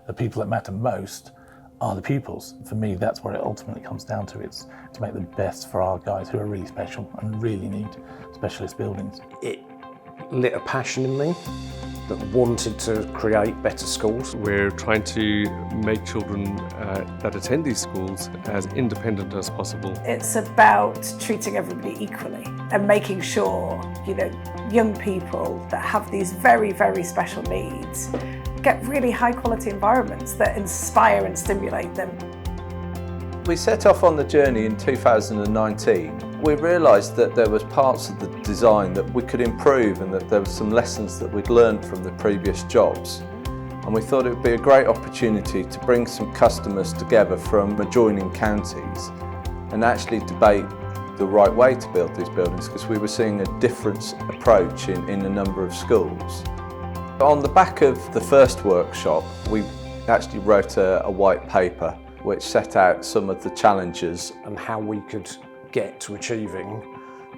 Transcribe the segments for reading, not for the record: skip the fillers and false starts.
the people that matter most are the pupils. For me, that's what it ultimately comes down to. It's to make the best for our guys who are really special and really need specialist buildings. It lit a passion in me that wanted to create better schools. We're trying to make children that attend these schools as independent as possible. It's about treating everybody equally and making sure, young people that have these very, very special needs get really high quality environments that inspire and stimulate them. We set off on the journey in 2019. We realised that there was parts of the design that we could improve and that there were some lessons that we'd learned from the previous jobs. And we thought it would be a great opportunity to bring some customers together from adjoining counties and actually debate the right way to build these buildings, because we were seeing a different approach in a number of schools. On the back of the first workshop, we actually wrote a white paper which set out some of the challenges and how we could get to achieving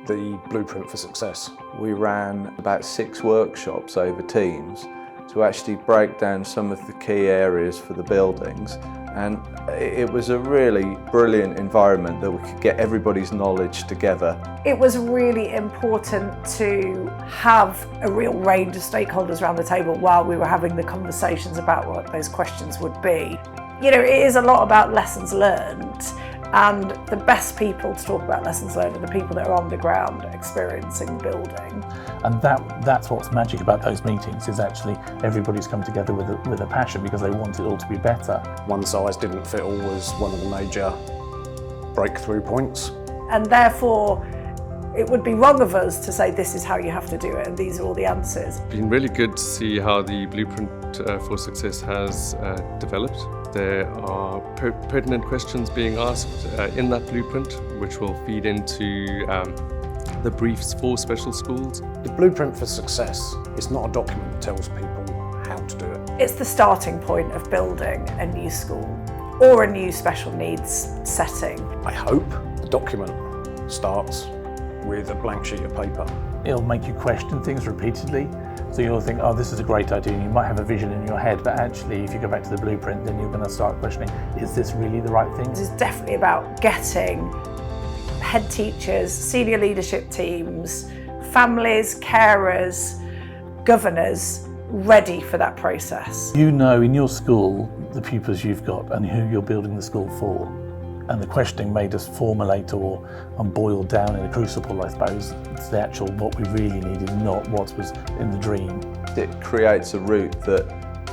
the blueprint for success. We ran about 6 workshops over teams to actually break down some of the key areas for the buildings, and it was a really brilliant environment that we could get everybody's knowledge together. It was really important to have a real range of stakeholders around the table while we were having the conversations about what those questions would be. It is a lot about lessons learned, and the best people to talk about lessons learned are the people that are on the ground experiencing building. And that's what's magic about those meetings, is actually everybody's come together with a passion because they want it all to be better. One size didn't fit all was one of the major breakthrough points. And therefore, it would be wrong of us to say this is how you have to do it and these are all the answers. It's been really good to see how the blueprint for success has developed. There are pertinent questions being asked in that blueprint, which will feed into the briefs for special schools. The blueprint for success is not a document that tells people how to do it. It's the starting point of building a new school or a new special needs setting. I hope the document starts with a blank sheet of paper. It'll make you question things repeatedly. So you'll think, oh, this is a great idea, and you might have a vision in your head, but actually if you go back to the blueprint, then you're going to start questioning, is this really the right thing? This is definitely about getting head teachers, senior leadership teams, families, carers, governors ready for that process. You know in your school the pupils you've got and who you're building the school for. And the questioning made us formulate and boil down in a crucible, I suppose. It's the actual what we really needed, not what was in the dream. It creates a route that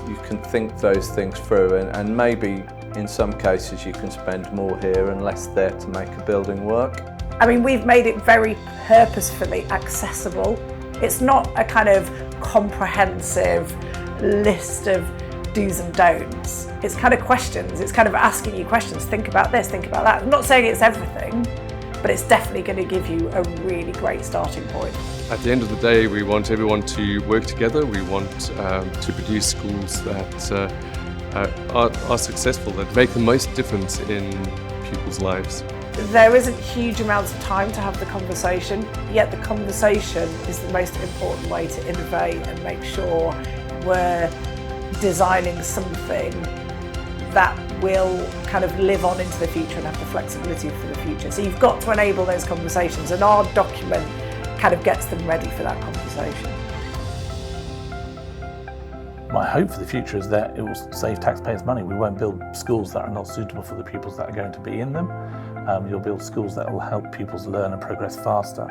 you can think those things through, and maybe in some cases you can spend more here and less there to make a building work. I mean, we've made it very purposefully accessible. It's not a kind of comprehensive list of do's and don'ts. It's kind of questions, it's kind of asking you questions. Think about this, think about that. I'm not saying it's everything, but it's definitely going to give you a really great starting point. At the end of the day, we want everyone to work together. We want to produce schools that are successful, that make the most difference in pupils' lives. There isn't huge amounts of time to have the conversation, yet the conversation is the most important way to innovate and make sure we're designing something that will kind of live on into the future and have the flexibility for the future. So you've got to enable those conversations, and our document kind of gets them ready for that conversation. My hope for the future is that it will save taxpayers money. We won't build schools that are not suitable for the pupils that are going to be in them. You'll build schools that will help pupils learn and progress faster.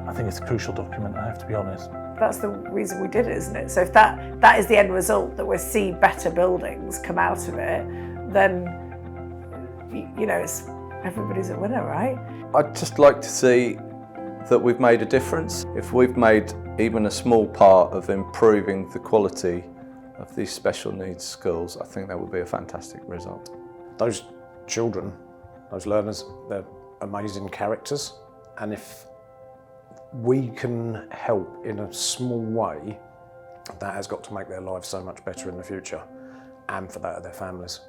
I think it's a crucial document, I have to be honest. That's the reason we did it, isn't it? So if that is the end result, that we see better buildings come out of it, then it's everybody's a winner, right? I'd just like to see that we've made a difference. If we've made even a small part of improving the quality of these special needs schools, I think that would be a fantastic result. Those children, those learners, they're amazing characters, and if we can help in a small way, that has got to make their lives so much better in the future, and for that of their families.